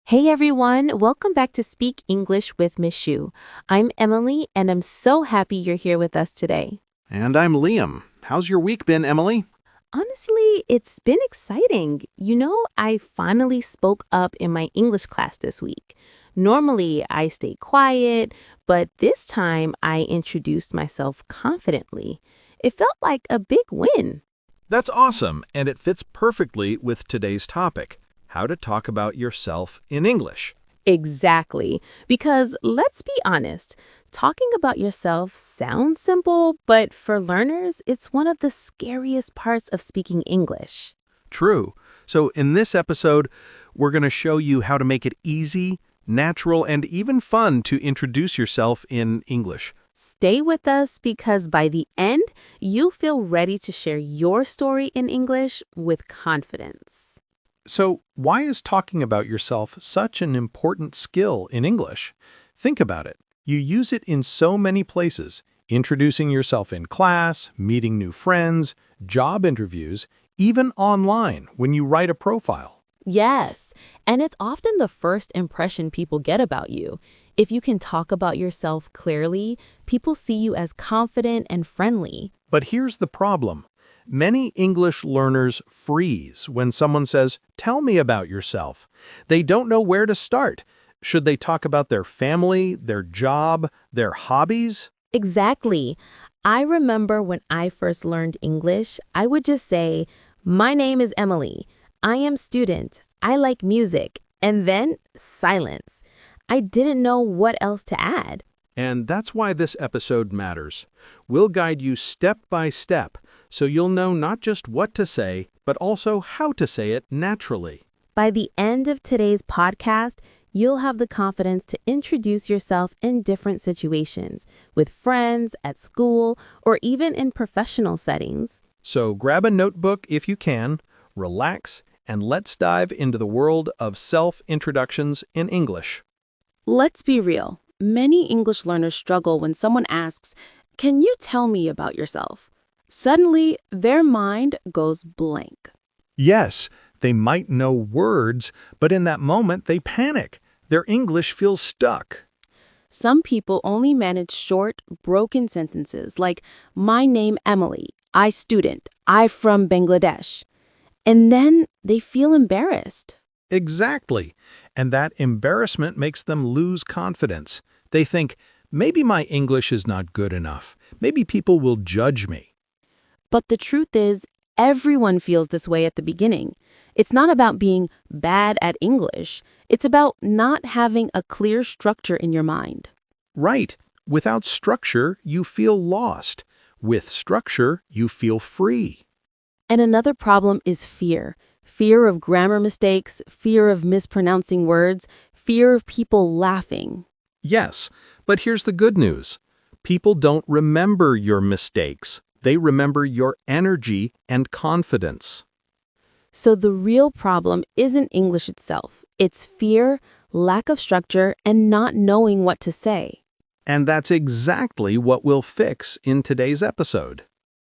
Hey everyone, welcome back to Speak English with Mishu. I'm Emily and I'm so happy you're here with us today. And I'm Liam. How's your week been, Emily? Honestly, it's been exciting. I finally spoke up in my English class this week. Normally, I stay quiet, but this time I introduced myself confidently. It felt like a big win. That's awesome, and it fits perfectly with today's topic, how to talk about yourself in English. Exactly. Because let's be honest, talking about yourself sounds simple, but for learners, it's one of the scariest parts of speaking English. True. So in this episode, we're going to show you how to make it easy, natural, and even fun to introduce yourself in English. Stay with us because by the end, you'll feel ready to share your story in English with confidence. So why is talking about yourself such an important skill in English? Think about it. You use it in so many places, introducing yourself in class, meeting new friends, job interviews, even online when you write a profile. Yes, and it's often the first impression people get about you. If you can talk about yourself clearly, people see you as confident and friendly. But here's the problem. Many English learners freeze when someone says, "Tell me about yourself." They don't know where to start. Should they talk about their family, their job, their hobbies? Exactly. I remember when I first learned English, I would just say, "My name is Emily. I am student. I like music." And then silence. I didn't know what else to add. And that's why this episode matters. We'll guide you step by step so you'll know not just what to say, but also how to say it naturally. By the end of today's podcast, you'll have the confidence to introduce yourself in different situations, with friends, at school, or even in professional settings. So grab a notebook if you can, relax, and let's dive into the world of self-introductions in English. Let's be real. Many English learners struggle when someone asks, "Can you tell me about yourself?" Suddenly, their mind goes blank. Yes, they might know words, but in that moment they panic. Their English feels stuck. Some people only manage short, broken sentences like, "My name Emily, I student, I from Bangladesh." And then they feel embarrassed. Exactly. And that embarrassment makes them lose confidence. They think, maybe my English is not good enough. Maybe people will judge me. But the truth is, everyone feels this way at the beginning. It's not about being bad at English. It's about not having a clear structure in your mind. Right. Without structure, you feel lost. With structure, you feel free. And another problem is fear. Fear of grammar mistakes, fear of mispronouncing words, fear of people laughing. Yes, but here's the good news. People don't remember your mistakes. They remember your energy and confidence. So the real problem isn't English itself. It's fear, lack of structure, and not knowing what to say. And that's exactly what we'll fix in today's episode.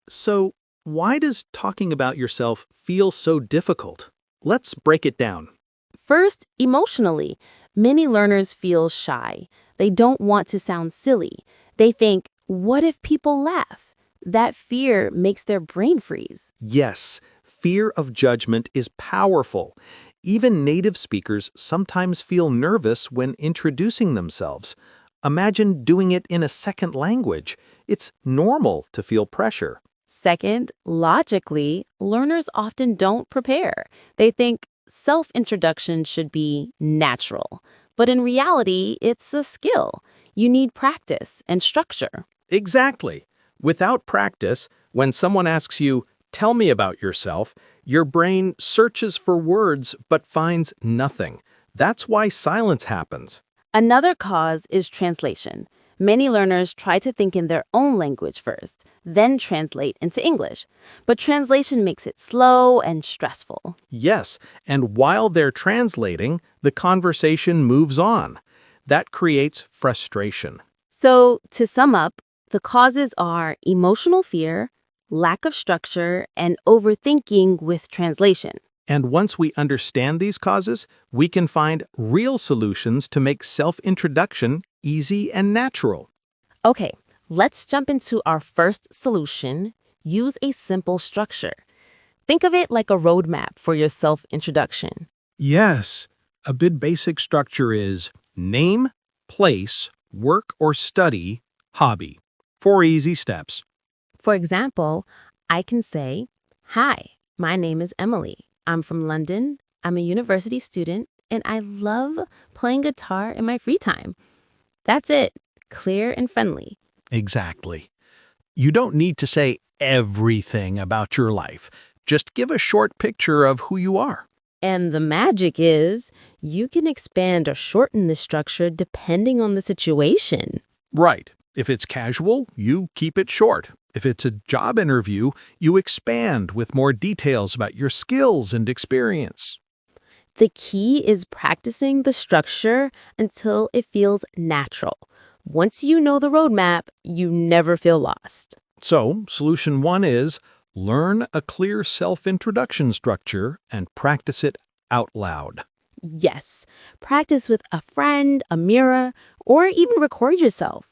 So, why does talking about yourself feel so difficult? Let's break it down. First, emotionally, many learners feel shy. They don't want to sound silly. They think, what if people laugh? That fear makes their brain freeze. Yes, fear of judgment is powerful. Even native speakers sometimes feel nervous when introducing themselves. Imagine doing it in a second language. It's normal to feel pressure. Second, logically, learners often don't prepare. They think self-introduction should be natural. But in reality, it's a skill. You need practice and structure. Exactly. Without practice, when someone asks you, "Tell me about yourself," your brain searches for words but finds nothing. That's why silence happens. Another cause is translation. Many learners try to think in their own language first, then translate into English. But translation makes it slow and stressful. Yes, and while they're translating, the conversation moves on. That creates frustration. So, to sum up, the causes are emotional fear, lack of structure, and overthinking with translation. And once we understand these causes, we can find real solutions to make self-introduction easy and natural. Okay, let's jump into our first solution. Use a simple structure. Think of it like a roadmap for your self-introduction. Yes, a bit basic structure is name, place, work or study, hobby. 4 easy steps. For example, I can say, "Hi, my name is Emily. I'm from London. I'm a university student, and I love playing guitar in my free time." That's it. Clear and friendly. Exactly. You don't need to say everything about your life. Just give a short picture of who you are. And the magic is you can expand or shorten the structure depending on the situation. Right. If it's casual, you keep it short. If it's a job interview, you expand with more details about your skills and experience. The key is practicing the structure until it feels natural. Once you know the roadmap, you never feel lost. So, solution 1 is learn a clear self-introduction structure and practice it out loud. Yes, practice with a friend, a mirror, or even record yourself.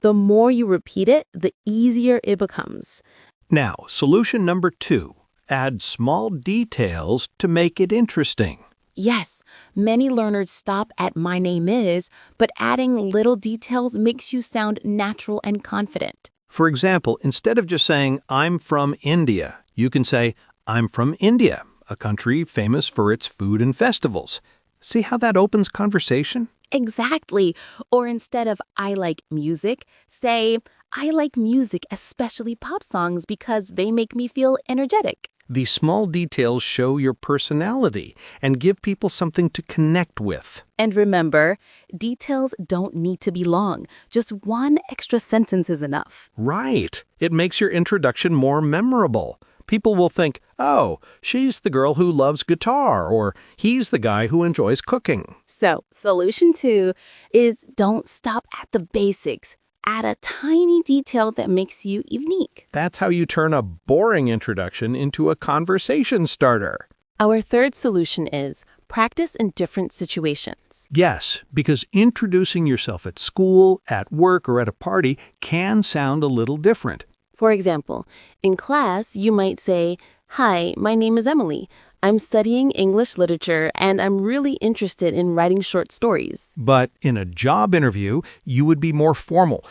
The more you repeat it, the easier it becomes. Now, solution number 2, add small details to make it interesting. Yes, many learners stop at "my name is," but adding little details makes you sound natural and confident. For example, instead of just saying, I'm from India, you can say, I'm from India, a country famous for its food and festivals. See how that opens conversation? Exactly. Or instead of "I like music," say, "I like music, especially pop songs, because they make me feel energetic." These small details show your personality and give people something to connect with. And remember, details don't need to be long. Just one extra sentence is enough. Right. It makes your introduction more memorable. People will think, oh, she's the girl who loves guitar, or he's the guy who enjoys cooking. So, solution 2 is don't stop at the basics. Add a tiny detail that makes you unique. That's how you turn a boring introduction into a conversation starter. Our third solution is practice in different situations. Yes, because introducing yourself at school, at work, or at a party can sound a little different. For example, in class, you might say, "Hi, my name is Emily. I'm studying English literature, and I'm really interested in writing short stories." But in a job interview, you would be more formal.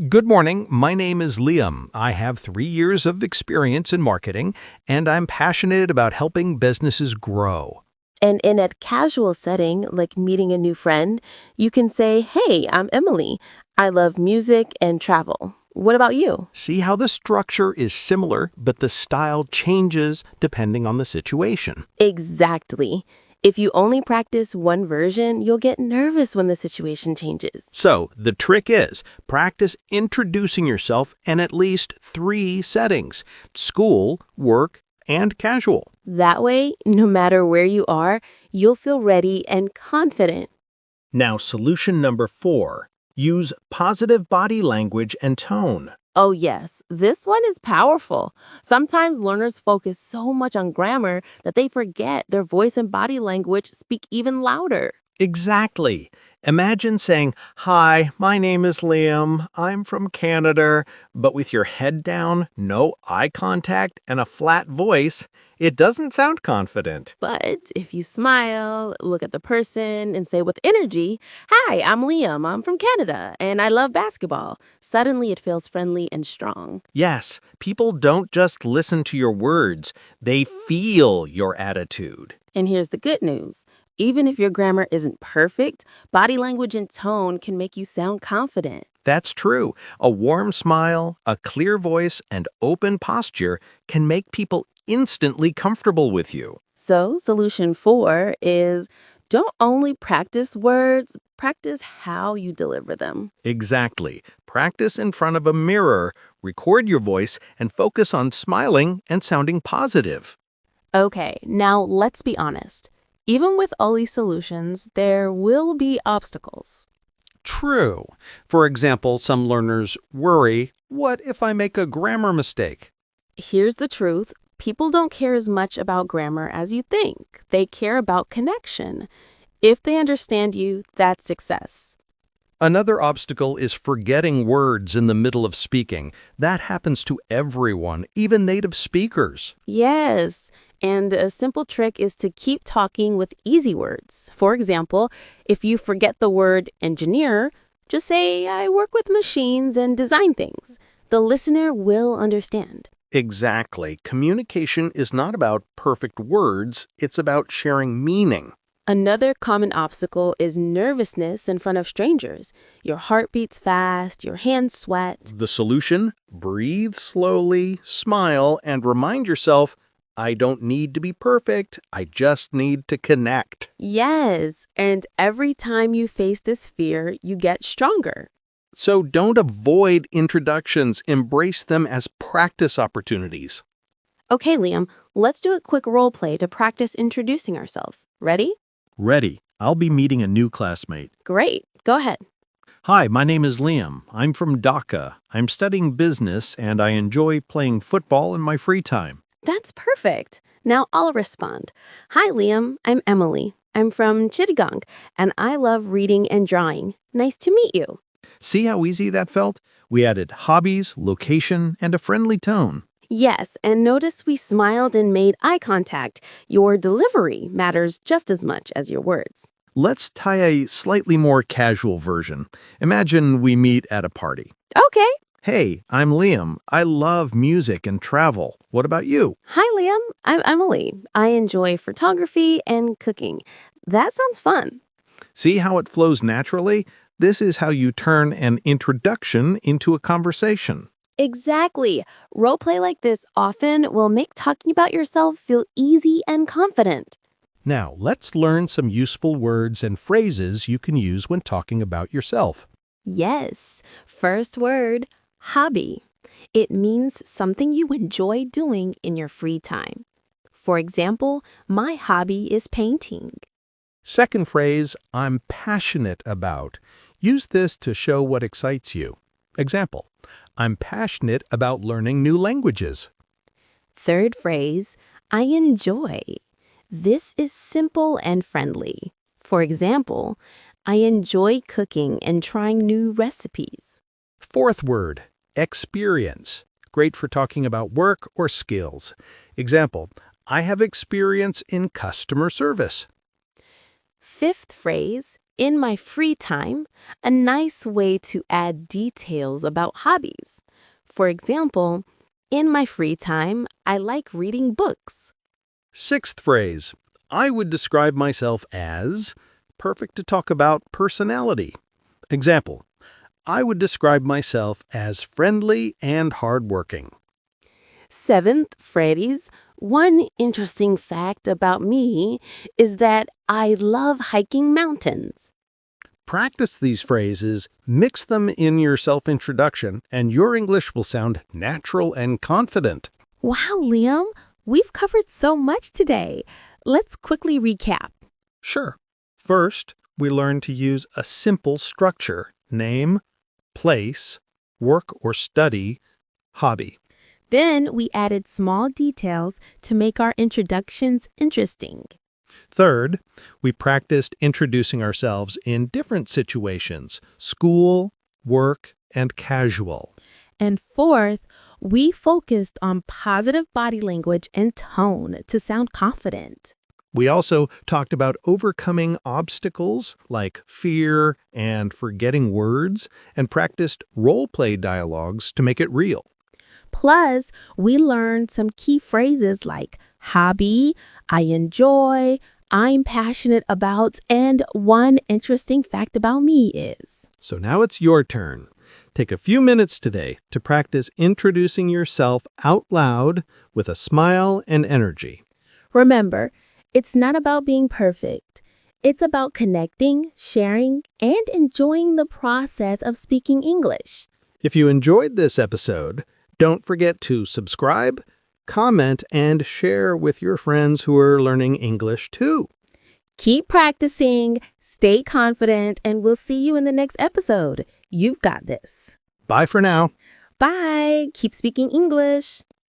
Good morning, my name is Liam. I have 3 years of experience in marketing, and I'm passionate about helping businesses grow. And in a casual setting, like meeting a new friend, you can say, "Hey, I'm Emily. I love music and travel. What about you?" See how the structure is similar, but the style changes depending on the situation. Exactly. If you only practice one version, you'll get nervous when the situation changes. So, the trick is practice introducing yourself in at least 3 settings: school, work, and casual. That way, no matter where you are, you'll feel ready and confident. Now, solution number 4. Use positive body language and tone. Oh, yes, this one is powerful. Sometimes learners focus so much on grammar that they forget their voice and body language speak even louder. Exactly. Imagine saying, hi, my name is Liam. I'm from Canada. But with your head down, no eye contact, and a flat voice, it doesn't sound confident. But if you smile, look at the person, and say with energy, "Hi, I'm Liam. I'm from Canada, and I love basketball," suddenly it feels friendly and strong. Yes, people don't just listen to your words, they feel your attitude. And here's the good news. Even if your grammar isn't perfect, body language and tone can make you sound confident. That's true. A warm smile, a clear voice, and open posture can make people instantly comfortable with you. So, solution 4 is don't only practice words, practice how you deliver them. Exactly. Practice in front of a mirror, record your voice, and focus on smiling and sounding positive. Okay, now let's be honest. Even with all these solutions, there will be obstacles. True. For example, some learners worry, what if I make a grammar mistake? Here's the truth. People don't care as much about grammar as you think. They care about connection. If they understand you, that's success. Another obstacle is forgetting words in the middle of speaking. That happens to everyone, even native speakers. Yes, and a simple trick is to keep talking with easy words. For example, if you forget the word engineer, just say, I work with machines and design things. The listener will understand. Exactly. Communication is not about perfect words, it's about sharing meaning. Another common obstacle is nervousness in front of strangers. Your heart beats fast, your hands sweat. The solution? Breathe slowly, smile, and remind yourself, I don't need to be perfect, I just need to connect. Yes, and every time you face this fear, you get stronger. So don't avoid introductions, embrace them as practice opportunities. Okay, Liam, let's do a quick role play to practice introducing ourselves. Ready? Ready. I'll be meeting a new classmate. Great. Go ahead. Hi, my name is Liam. I'm from Dhaka. I'm studying business and I enjoy playing football in my free time. That's perfect. Now I'll respond. Hi, Liam. I'm Emily. I'm from Chittagong, and I love reading and drawing. Nice to meet you. See how easy that felt? We added hobbies, location, and a friendly tone. Yes, and notice we smiled and made eye contact. Your delivery matters just as much as your words. Let's try a slightly more casual version. Imagine we meet at a party. Okay. Hey, I'm Liam. I love music and travel. What about you? Hi, Liam. I'm Emily. I enjoy photography and cooking. That sounds fun. See how it flows naturally? This is how you turn an introduction into a conversation. Exactly. Role play like this often will make talking about yourself feel easy and confident. Now, let's learn some useful words and phrases you can use when talking about yourself. Yes. First word, hobby. It means something you enjoy doing in your free time. For example, my hobby is painting. Second phrase, I'm passionate about. Use this to show what excites you. Example, I'm passionate about learning new languages. Third phrase, I enjoy. This is simple and friendly. For example, I enjoy cooking and trying new recipes. Fourth word, experience. Great for talking about work or skills. Example, I have experience in customer service. Fifth phrase, in my free time, a nice way to add details about hobbies. For example, in my free time, I like reading books. Sixth phrase, I would describe myself as, perfect to talk about personality. Example, I would describe myself as friendly and hardworking. Seventh phrase, one interesting fact about me is that I love hiking mountains. Practice these phrases, mix them in your self-introduction, and your English will sound natural and confident. Wow, Liam, we've covered so much today. Let's quickly recap. Sure. First, we learned to use a simple structure: name, place, work or study, hobby. Then we added small details to make our introductions interesting. Third, we practiced introducing ourselves in different situations: school, work, and casual. And fourth, we focused on positive body language and tone to sound confident. We also talked about overcoming obstacles like fear and forgetting words, and practiced role-play dialogues to make it real. Plus, we learned some key phrases like hobby, I enjoy, I'm passionate about, and one interesting fact about me is. So now it's your turn. Take a few minutes today to practice introducing yourself out loud with a smile and energy. Remember, it's not about being perfect. It's about connecting, sharing, and enjoying the process of speaking English. If you enjoyed this episode, don't forget to subscribe, comment, and share with your friends who are learning English too. Keep practicing, stay confident, and we'll see you in the next episode. You've got this. Bye for now. Bye. Keep speaking English.